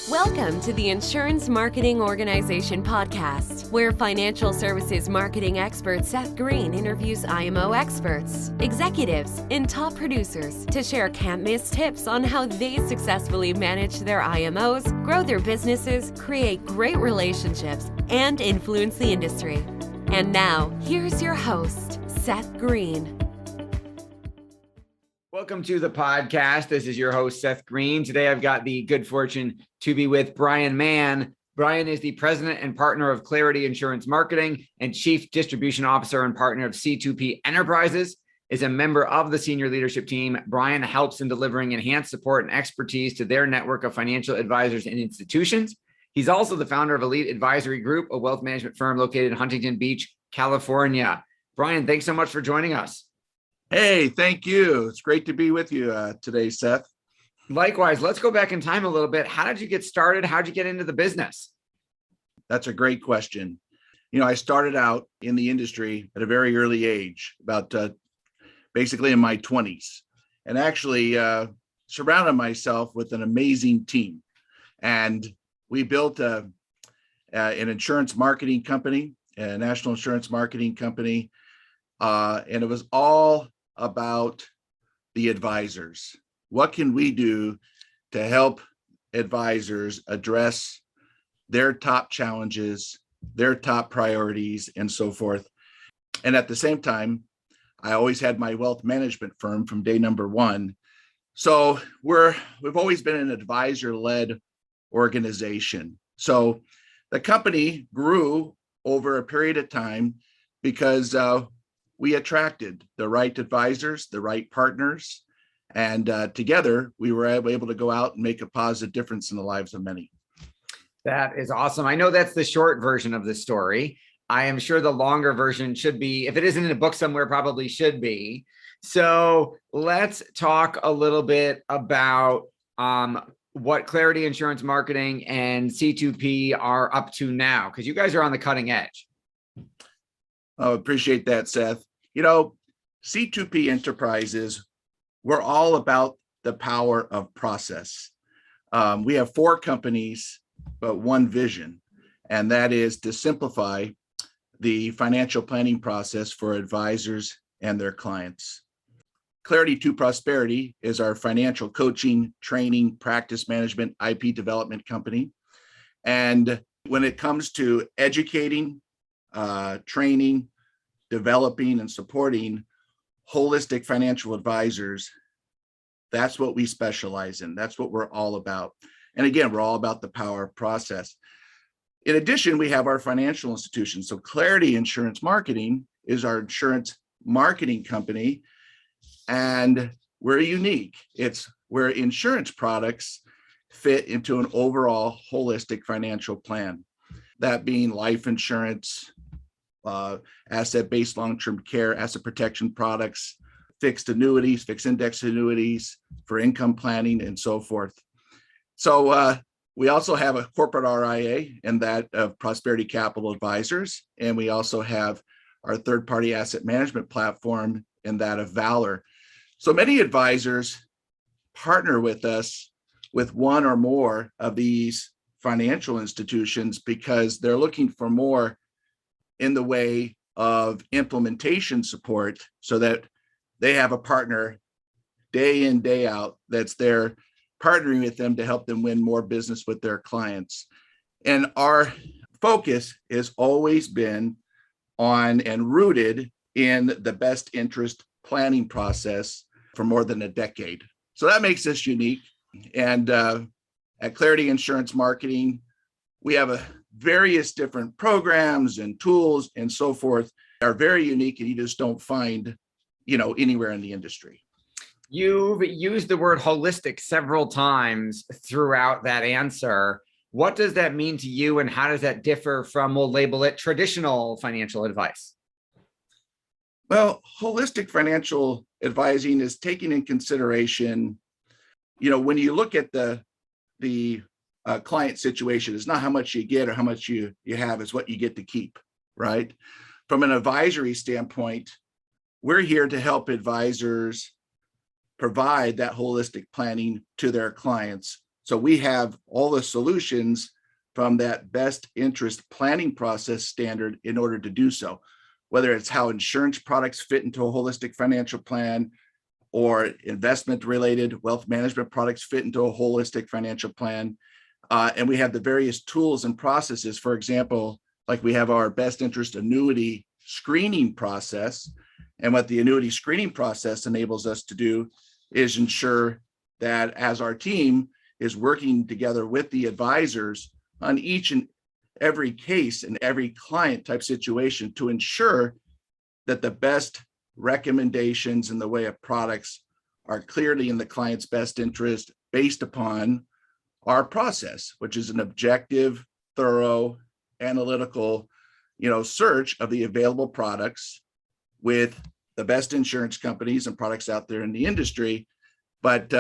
Welcome to the Insurance Marketing Organization podcast, where financial services marketing expert Seth Greene interviews IMO experts, executives, and top producers to share can't-miss tips on how they successfully manage their IMOs, grow their businesses, create great relationships, and influence the industry. And now, here's your host, Seth Greene. Welcome to the podcast. This is your host, Seth Greene. Today, I've got the good fortune to be with Brian Mann. Brian is the president and partner of Clarity Insurance Marketing and chief distribution officer and partner of C2P Enterprises. Is a member of the senior leadership team. Brian helps in delivering enhanced support and expertise to their network of financial advisors and institutions. He's also the founder of Elite Advisory Group, a wealth management firm located in Huntington Beach, California. Brian, thanks so much for joining us. Hey, thank you. It's great to be with you today, Seth. Likewise, let's go back in time a little bit. How did you get started? How did you get into the business? That's a great question. I started out in the industry at a very early age, about basically in my 20s, and actually surrounded myself with an amazing team. And we built an insurance marketing company, a national insurance marketing company, and it was all about the advisors. What can we do to help advisors address their top challenges, their top priorities, and so forth? And at the same time, I always had my wealth management firm from day number one. So we've always been an advisor-led organization. So the company grew over a period of time because we attracted the right advisors, the right partners, and together we were able to go out and make a positive difference in the lives of many. That is awesome. I know that's the short version of the story. I am sure the longer version should be, if it isn't in a book somewhere, probably should be. So let's talk a little bit about what Clarity Insurance Marketing and C2P are up to now, because you guys are on the cutting edge. I appreciate that, Seth. C2P Enterprises, we're all about the power of process. We have 4 companies, but one vision, and that is to simplify the financial planning process for advisors and their clients. Clarity to Prosperity is our financial coaching, training, practice management, IP development company. And when it comes to educating, training, developing, and supporting holistic financial advisors, that's what we specialize in. That's what we're all about. And again, we're all about the power of process. In addition, we have our financial institutions. So Clarity Insurance Marketing is our insurance marketing company, and we're unique. It's where insurance products fit into an overall holistic financial plan, that being life insurance, asset-based long-term care, asset protection products, fixed annuities, fixed index annuities for income planning, and so forth. So we also have a corporate RIA in that of Prosperity Capital Advisors, and we also have our third-party asset management platform in that of Valor. So many advisors partner with us with one or more of these financial institutions because they're looking for more in the way of implementation support so that they have a partner day in, day out that's there partnering with them to help them win more business with their clients. And our focus has always been on and rooted in the best interest planning process for more than a decade. So that makes us unique. And at Clarity Insurance Marketing, we have various different programs and tools and so forth are very unique, and you just don't find, anywhere in the industry. You've used the word holistic several times throughout that answer. What does that mean to you, and how does that differ from, we'll label it, traditional financial advice? Well, holistic financial advising is taking in consideration, when you look at the client situation, it's not how much you get or how much you have, it's what you get to keep, right? From an advisory standpoint, we're here to help advisors provide that holistic planning to their clients So we have all the solutions from that best interest planning process standard in order to do so, whether it's how insurance products fit into a holistic financial plan or investment related wealth management products fit into a holistic financial plan. And we have the various tools and processes. For example, like we have our best interest annuity screening process. And what the annuity screening process enables us to do is ensure that as our team is working together with the advisors on each and every case and every client type situation to ensure that the best recommendations in the way of products are clearly in the client's best interest based upon our process, which is an objective, thorough, analytical, search of the available products with the best insurance companies and products out there in the industry. But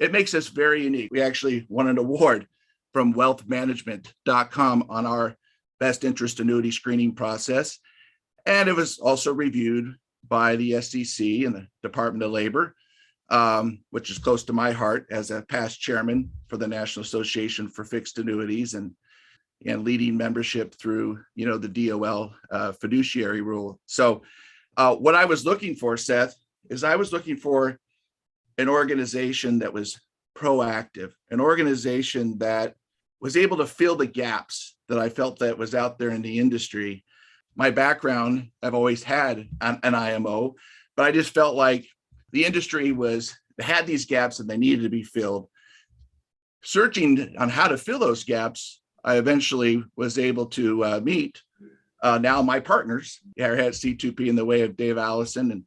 it makes us very unique. We actually won an award from wealthmanagement.com on our best interest annuity screening process. And it was also reviewed by the SEC and the Department of Labor, which is close to my heart as a past chairman for the National Association for Fixed Annuities and leading membership through, the DOL fiduciary rule. So what I was looking for, Seth, is I was looking for an organization that was proactive, an organization that was able to fill the gaps that I felt that was out there in the industry. My background, I've always had an IMO, but I just felt like the industry had these gaps and they needed to be filled. Searching on how to fill those gaps, I eventually was able to meet now my partners here at C2P in the way of Dave Allison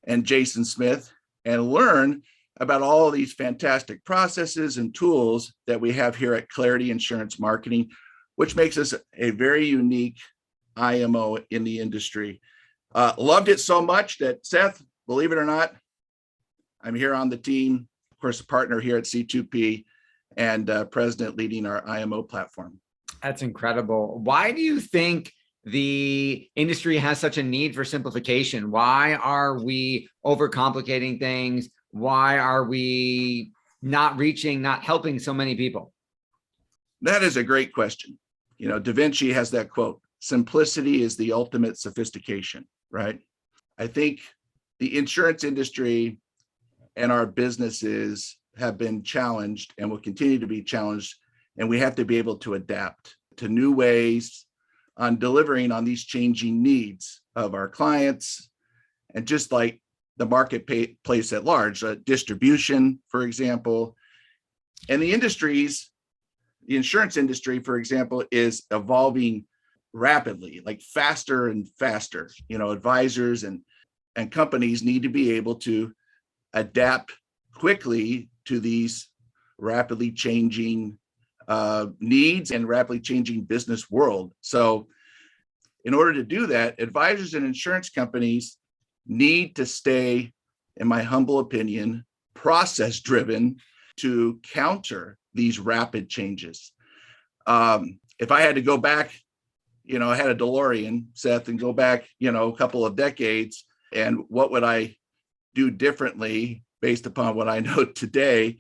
and Jason Smith, and learn about all of these fantastic processes and tools that we have here at Clarity Insurance Marketing, which makes us a very unique IMO in the industry. Loved it so much that, Seth, believe it or not, I'm here on the team, of course, a partner here at C2P and president leading our IMO platform. That's incredible. Why do you think the industry has such a need for simplification? Why are we overcomplicating things? Why are we not helping so many people? That is a great question. Da Vinci has that quote, simplicity is the ultimate sophistication, right? I think the insurance industry and our businesses have been challenged and will continue to be challenged. And we have to be able to adapt to new ways on delivering on these changing needs of our clients. And just like the marketplace at large, distribution, for example, and the insurance industry, for example, is evolving rapidly, like faster and faster. Advisors and companies need to be able to adapt quickly to these rapidly changing needs and rapidly changing business world. So in order to do that, advisors and insurance companies need to stay, in my humble opinion, process driven to counter these rapid changes. If I had to go back, I had a DeLorean, Seth, and go back, a couple of decades, and what would I do differently based upon what I know today?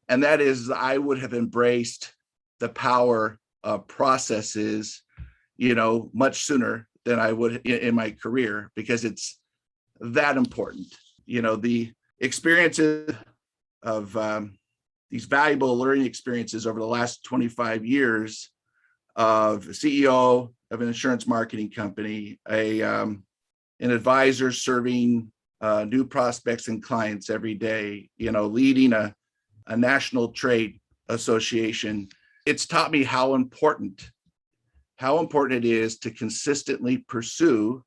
And that is, I would have embraced the power of processes, much sooner than I would in my career, because it's that important. The experiences of these valuable learning experiences over the last 25 years of CEO of an insurance marketing company, an advisor serving new prospects and clients every day, leading a national trade association. It's taught me how important it is to consistently pursue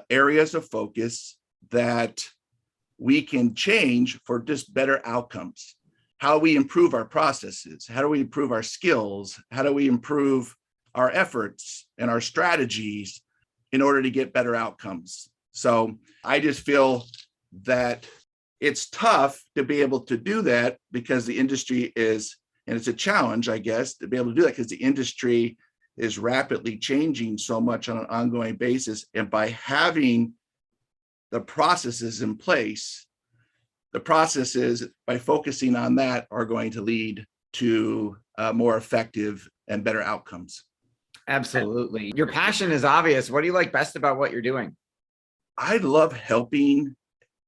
areas of focus that we can change for just better outcomes. How we improve our processes, how do we improve our skills, how do we improve our efforts and our strategies in order to get better outcomes. So I just feel that it's tough to be able to do that because the industry is, and it's a challenge, I guess, to be able to do that because the industry is rapidly changing so much on an ongoing basis. And by having the processes in place, the processes, by focusing on that, are going to lead to more effective and better outcomes. Absolutely. Your passion is obvious. What do you like best about what you're doing? I love helping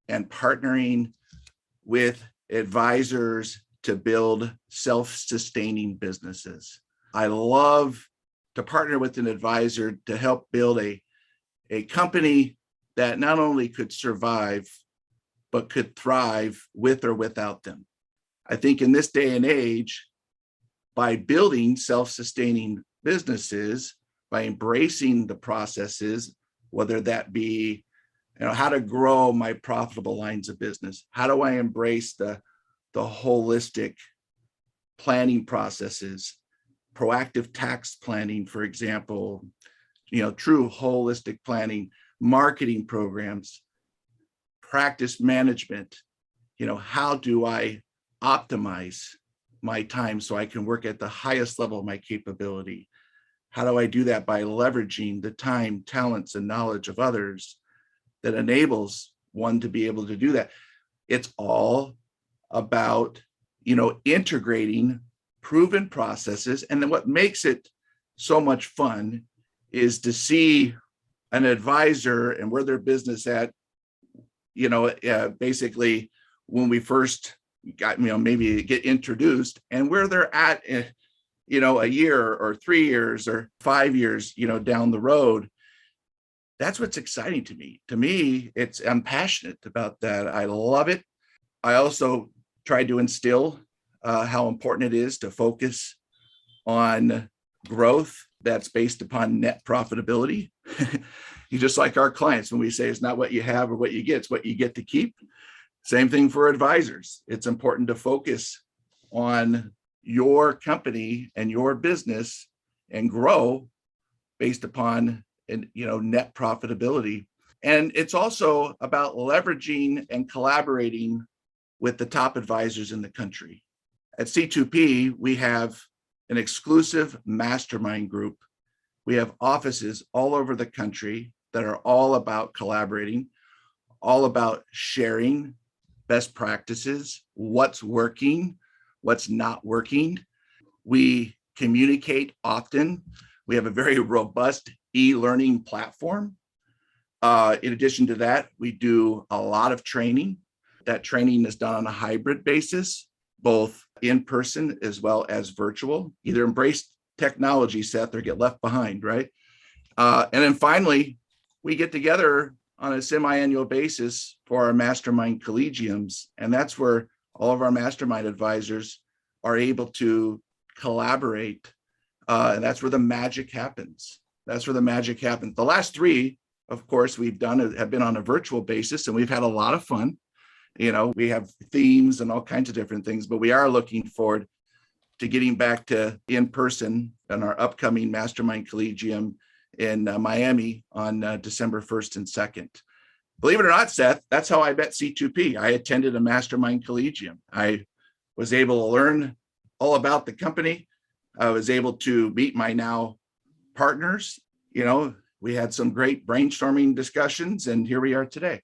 and partnering with advisors to build self-sustaining businesses. I love to partner with an advisor to help build a company that not only could survive, but could thrive with or without them. I think in this day and age, by building self-sustaining businesses, by embracing the processes, whether that be, how to grow my profitable lines of business, how do I embrace the holistic planning processes, proactive tax planning, for example, true holistic planning, marketing programs, practice management, how do I optimize my time so I can work at the highest level of my capability? How do I do that? By leveraging the time, talents, and knowledge of others that enables one to be able to do that. It's all about, integrating proven processes. And then what makes it so much fun is to see an advisor and where their business at, basically when we first got, maybe get introduced, and where they're at, a year or 3 years or 5 years, down the road. That's what's exciting to me. To me, I'm passionate about that. I love it. I also try to instill how important it is to focus on growth that's based upon net profitability. You just like our clients, when we say it's not what you have or what you get, it's what you get to keep. Same thing for advisors. It's important to focus on your company and your business and grow based upon net profitability. And it's also about leveraging and collaborating with the top advisors in the country. At C2P, we have an exclusive mastermind group. We have offices all over the country that are all about collaborating, all about sharing best practices, what's working, what's not working. We communicate often. We have a very robust e-learning platform. In addition to that, we do a lot of training. That training is done on a hybrid basis, both in person as well as virtual. Either embrace technology, Seth, or get left behind, right? And then finally, we get together on a semi-annual basis for our mastermind collegiums. And that's where all of our mastermind advisors are able to collaborate. And that's where the magic happens. The last three, of course, we've done have been on a virtual basis, and we've had a lot of fun. We have themes and all kinds of different things, but we are looking forward to getting back to in person in our upcoming mastermind collegium in Miami on December 1st and 2nd. Believe it or not, Seth, that's how I met C2P. I attended a mastermind collegium. I was able to learn all about the company. I was able to meet my now partners. We had some great brainstorming discussions, and here we are today.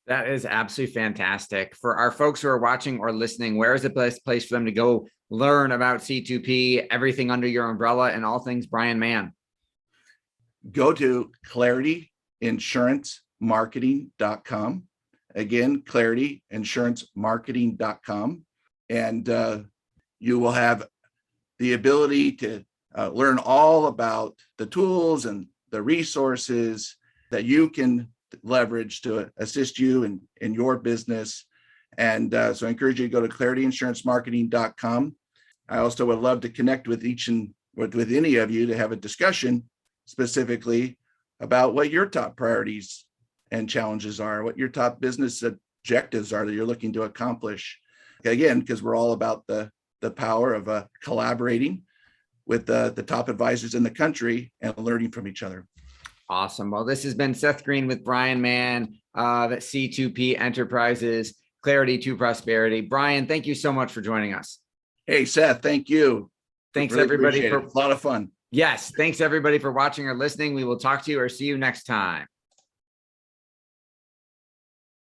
That is absolutely fantastic. For our folks who are watching or listening, where is the best place for them to go learn about C2P, everything under your umbrella, and all things Brian Mann? Go to clarityinsurancemarketing.com. Again, clarityinsurancemarketing.com. And you will have the ability to learn all about the tools and the resources that you can leverage to assist you in your business. And so I encourage you to go to clarityinsurancemarketing.com. I also would love to connect with with any of you to have a discussion specifically about what your top priorities and challenges are, what your top business objectives are that you're looking to accomplish. Again, because we're all about the power of collaborating with the top advisors in the country and learning from each other. Awesome. Well, this has been Seth Greene with Brian Mann of C2P Enterprises, Clarity to Prosperity. Brian, thank you so much for joining us. Hey, Seth, thank you. Thanks, Really everybody. a lot of fun. Yes. Thanks, everybody, for watching or listening. We will talk to you or see you next time.